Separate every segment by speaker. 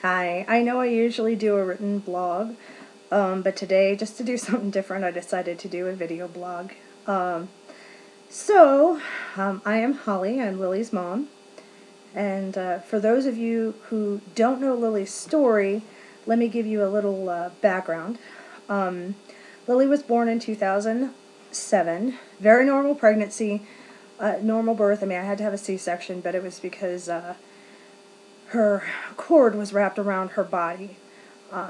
Speaker 1: Hi, I know I usually do a written blog, but today, just to do something different, I decided to do a video blog. Um, so, I am Holly, I'm Lily's mom, and for those of you who don't know Lily's story, let me give you a little background. Um, Lily was born in 2007, very normal pregnancy, normal birth. I mean, I had to have a C-section, but it was because her cord was wrapped around her body.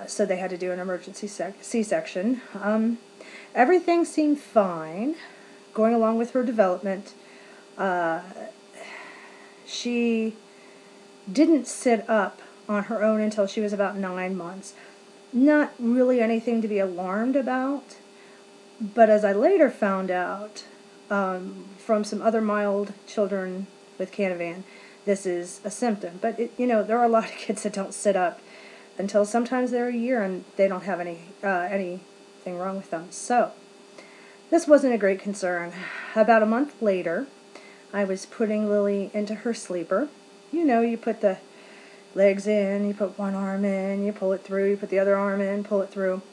Speaker 1: So they had to do an emergency C-section. Everything seemed fine, going along with her development. Uh, she didn't sit up on her own until she was about 9 months. Not really anything to be alarmed about, but as I later found out from some other mild children with Canavan, this is a symptom. But there are a lot of kids that don't sit up until sometimes they're a year and they don't have anything wrong with them. So this wasn't a great concern. About a month later, I was putting Lily into her sleeper. You put the legs in, you put one arm in, you pull it through, you put the other arm in, pull it through.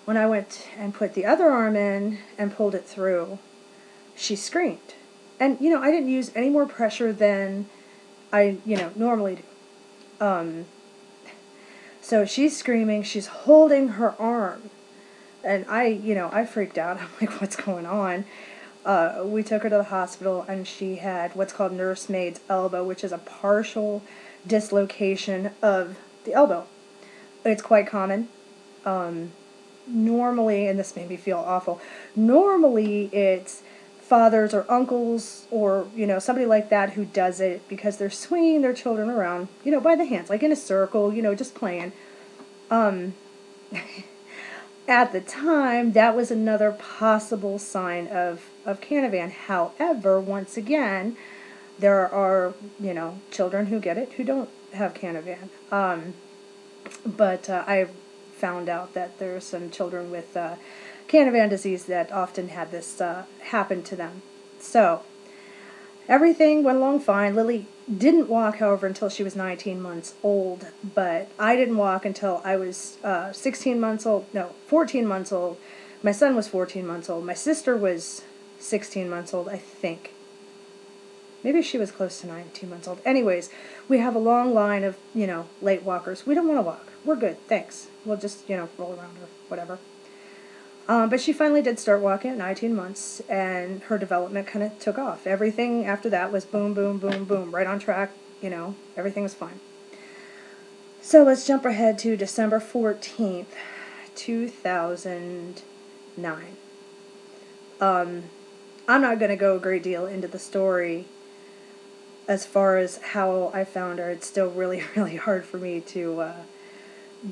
Speaker 1: When I went and put the other arm in and pulled it through, she screamed. And, I didn't use any more pressure than I, normally do. So she's screaming, she's holding her arm. And I freaked out. I'm like, what's going on? We took her to the hospital, and she had what's called nursemaid's elbow, which is a partial dislocation of the elbow. It's quite common. Normally, and this made me feel awful, normally it's fathers or uncles or, somebody like that who does it because they're swinging their children around, by the hands, like in a circle, just playing. At the time, that was another possible sign of Canavan. However, once again, there are, children who get it who don't have Canavan. But I found out that there are some children with Canavan disease that often had this happen to them. So, everything went along fine. Lily didn't walk, however, until she was 19 months old, but I didn't walk until I was 16 months old. No, 14 months old. My son was 14 months old. My sister was 16 months old, I think. Maybe she was close to 19 months old. Anyways, we have a long line of, late walkers. We don't want to walk. We're good, thanks. We'll just, roll around or whatever. But she finally did start walking at 19 months, and her development kind of took off. Everything after that was boom, boom, boom, boom, right on track, everything was fine. So let's jump ahead to December 14th, 2009. I'm not going to go a great deal into the story as far as how I found her. It's still really, really hard for me to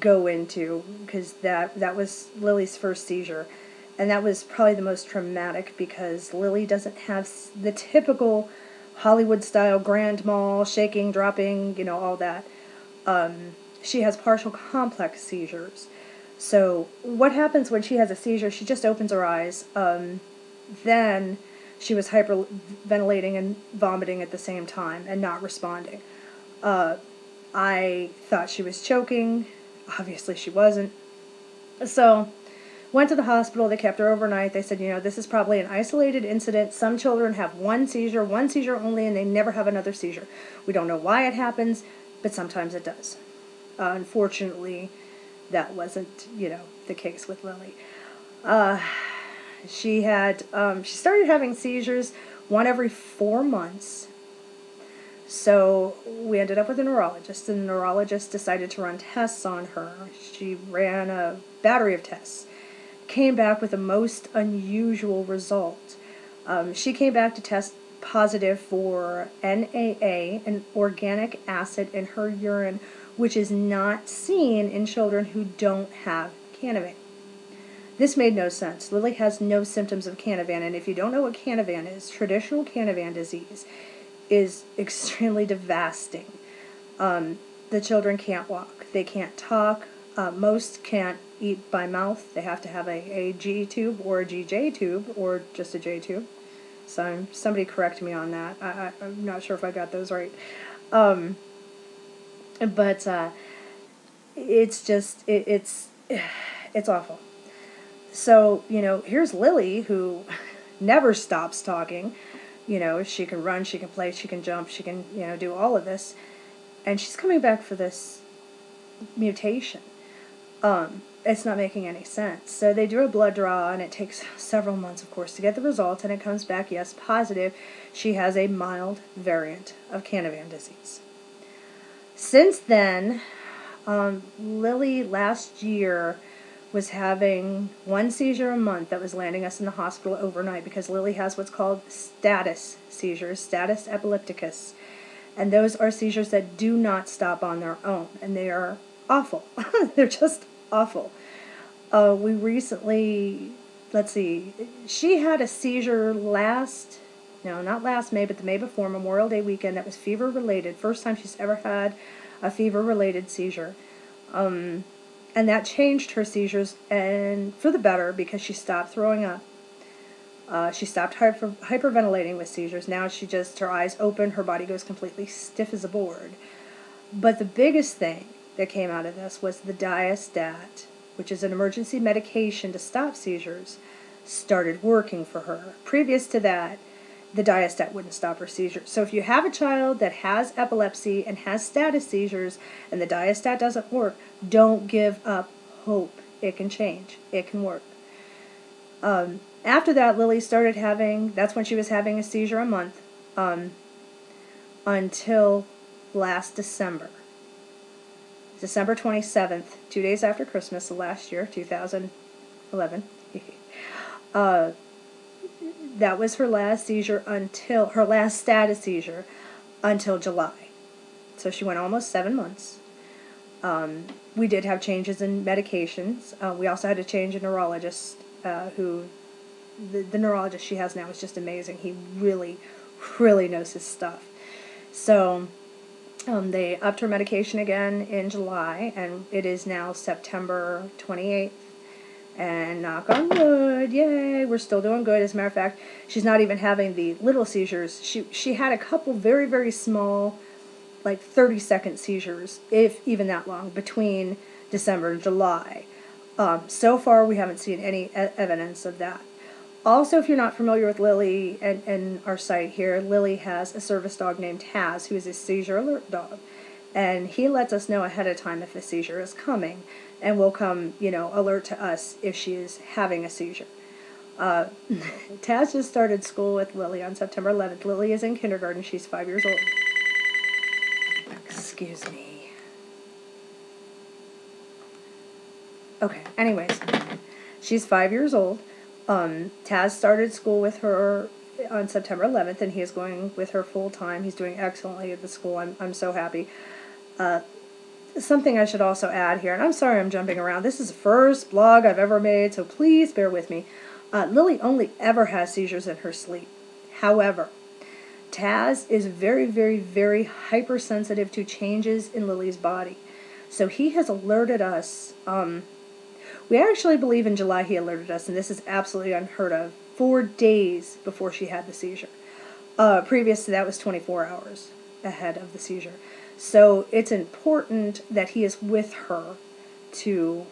Speaker 1: go into, because that was Lily's first seizure, and that was probably the most traumatic because Lily doesn't have the typical Hollywood style grand mal shaking, dropping, all that. She has partial complex seizures. So what happens when she has a seizure? She just opens her eyes. Then she was hyperventilating and vomiting at the same time and not responding. I thought she was choking. Obviously she wasn't. So, went to the hospital. They kept her overnight. They said, this is probably an isolated incident. Some children have one seizure only, and they never have another seizure. We don't know why it happens, but sometimes it does. Unfortunately, that wasn't, the case with Lily. She started having seizures one every 4 months. So we ended up with a neurologist, and the neurologist decided to run tests on her. She ran a battery of tests, came back with a most unusual result. She came back to test positive for NAA, an organic acid in her urine, which is not seen in children who don't have Canavan. This made no sense. Lily has no symptoms of Canavan, and if you don't know what Canavan is, traditional Canavan disease is extremely devastating. The children can't walk. They can't talk. Most can't eat by mouth. They have to have a G tube or a GJ tube or just a J tube. So somebody correct me on that. I'm not sure if I got those right. But it's just, it's awful. So, here's Lily, who never stops talking. She can run, she can play, she can jump, she can, do all of this. And she's coming back for this mutation. It's not making any sense. So they do a blood draw, and it takes several months, of course, to get the results, and it comes back, yes, positive. She has a mild variant of Canavan disease. Since then, Lily last year was having one seizure a month that was landing us in the hospital overnight, because Lily has what's called status seizures, status epilepticus. And those are seizures that do not stop on their own, and they are awful. They're just awful. We recently, let's see, she had a seizure not last May, but the May before, Memorial Day weekend, that was fever related. First time she's ever had a fever related seizure. And that changed her seizures, and for the better, because she stopped throwing up. She stopped hyperventilating with seizures. Now her eyes open, her body goes completely stiff as a board. But the biggest thing that came out of this was the Diastat, which is an emergency medication to stop seizures, started working for her. Previous to that, the Diastat wouldn't stop her seizures. So if you have a child that has epilepsy and has status seizures and the Diastat doesn't work, don't give up hope. It can change. It can work. After that, Lily started that's when she was having a seizure a month, until last December. December 27th, 2 days after Christmas of last year, 2011. That was her last status seizure until July. So she went almost 7 months. We did have changes in medications. We also had to change a neurologist, the neurologist she has now is just amazing. He really, really knows his stuff. So they upped her medication again in July, and it is now September 28th. And knock on wood, yay, we're still doing good. As a matter of fact, she's not even having the little seizures. She had a couple very, very small, like 30-second seizures, if even that long, between December and July. So far, we haven't seen any evidence of that. Also, if you're not familiar with Lily and our site here, Lily has a service dog named Taz, who is a seizure alert dog. And he lets us know ahead of time if a seizure is coming, and will come, alert to us if she is having a seizure. Taz just started school with Lily on September 11th. Lily is in kindergarten. She's 5 years old. Excuse me. Okay, anyways, she's 5 years old. Taz started school with her on September 11th, and he is going with her full time. He's doing excellently at the school. I'm so happy. Something I should also add here, and I'm sorry I'm jumping around. This is the first blog I've ever made, so please bear with me. Lily only ever has seizures in her sleep. However, Taz is very, very, very hypersensitive to changes in Lily's body. So he has alerted us. We actually believe in July he alerted us, and this is absolutely unheard of, 4 days before she had the seizure. Previous to that was 24 hours ahead of the seizure. So it's important that he is with her to,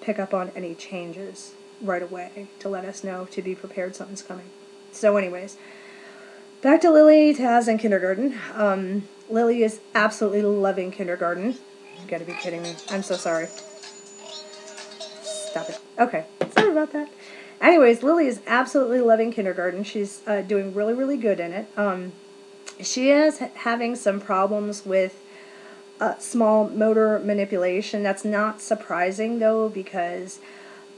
Speaker 1: pick up on any changes right away, to let us know, to be prepared something's coming. So anyways, back to Lily, Taz, and kindergarten. Lily is absolutely loving kindergarten. You gotta be kidding me. I'm so sorry. Stop it. Okay, sorry about that. Anyways, Lily is absolutely loving kindergarten. She's doing really, really good in it. She is having some problems with small motor manipulation. That's not surprising, though, because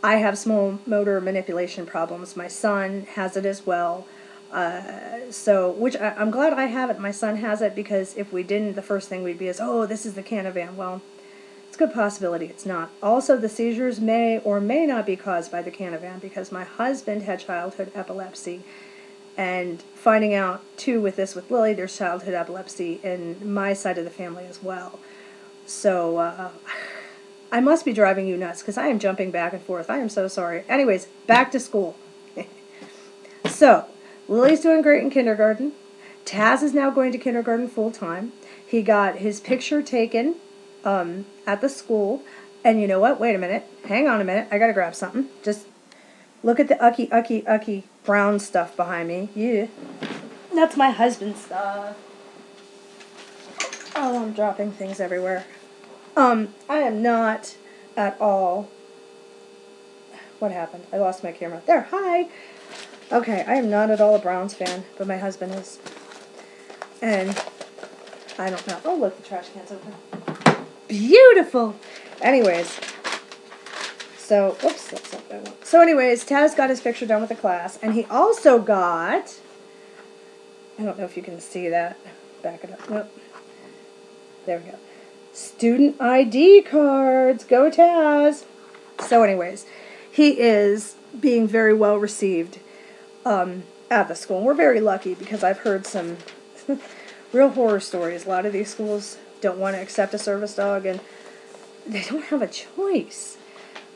Speaker 1: I have small motor manipulation problems. My son has it as well. Which I'm glad I have it. My son has it, because if we didn't, the first thing we'd be is, oh, this is the Canavan. Well, it's a good possibility it's not. Also, the seizures may or may not be caused by the Canavan, because my husband had childhood epilepsy. And finding out, too, with Lily, there's childhood epilepsy in my side of the family as well. So, I must be driving you nuts, because I am jumping back and forth. I am so sorry. Anyways, back to school. So, Lily's doing great in kindergarten. Taz is now going to kindergarten full-time. He got his picture taken at the school. And you know what? Wait a minute. Hang on a minute. I gotta grab something. Just look at the ucky brown stuff behind me. Yeah. That's my husband's stuff. Oh, I'm dropping things everywhere. I am not at all... What happened? I lost my camera. There, hi! Okay, I am not at all a Browns fan, but my husband is. And I don't know. Oh, look, the trash can's open. Beautiful! Anyways, so, whoops, that's not what I want. So anyways, Taz got his picture done with the class, and he also got, I don't know if you can see that. Back it up. Nope. There we go. Student ID cards. Go Taz! So anyways, he is being very well received at the school. And we're very lucky because I've heard some real horror stories. A lot of these schools don't want to accept a service dog, and they don't have a choice.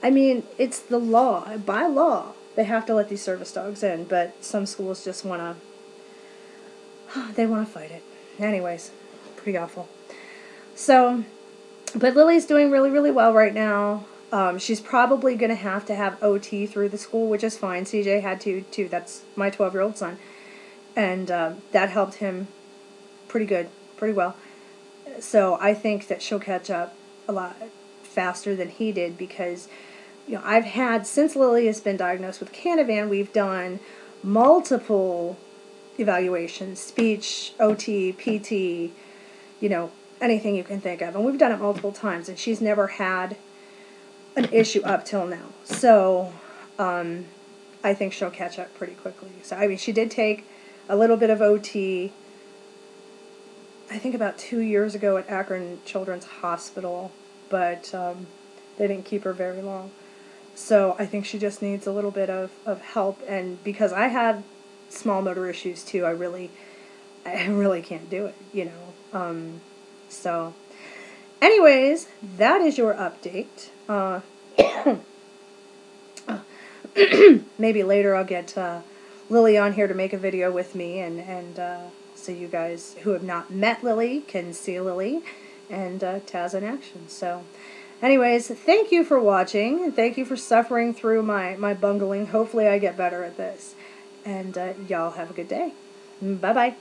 Speaker 1: I mean, it's the law. By law, they have to let these service dogs in, but some schools just want to, they want to fight it. Anyways, pretty awful. So, but Lily's doing really, really well right now. She's probably going to have OT through the school, which is fine. CJ had to, too. That's my 12-year-old son. And that helped him pretty good, pretty well. So I think that she'll catch up a lot faster than he did because, you know, I've had, since Lily has been diagnosed with Canavan, we've done multiple evaluations, speech, OT, PT, you know, anything you can think of. And we've done it multiple times, and she's never had an issue up till now. So I think she'll catch up pretty quickly. So, I mean, she did take a little bit of OT, I think about 2 years ago at Akron Children's Hospital, but they didn't keep her very long. So I think she just needs a little bit of help, and because I have small motor issues too, I really can't do it, you know. So anyways, that is your update. Maybe later I'll get Lily on here to make a video with me, and so you guys who have not met Lily can see Lily and Taz in action. So anyways, thank you for watching, and thank you for suffering through my bungling. Hopefully I get better at this. And y'all have a good day. Bye-bye.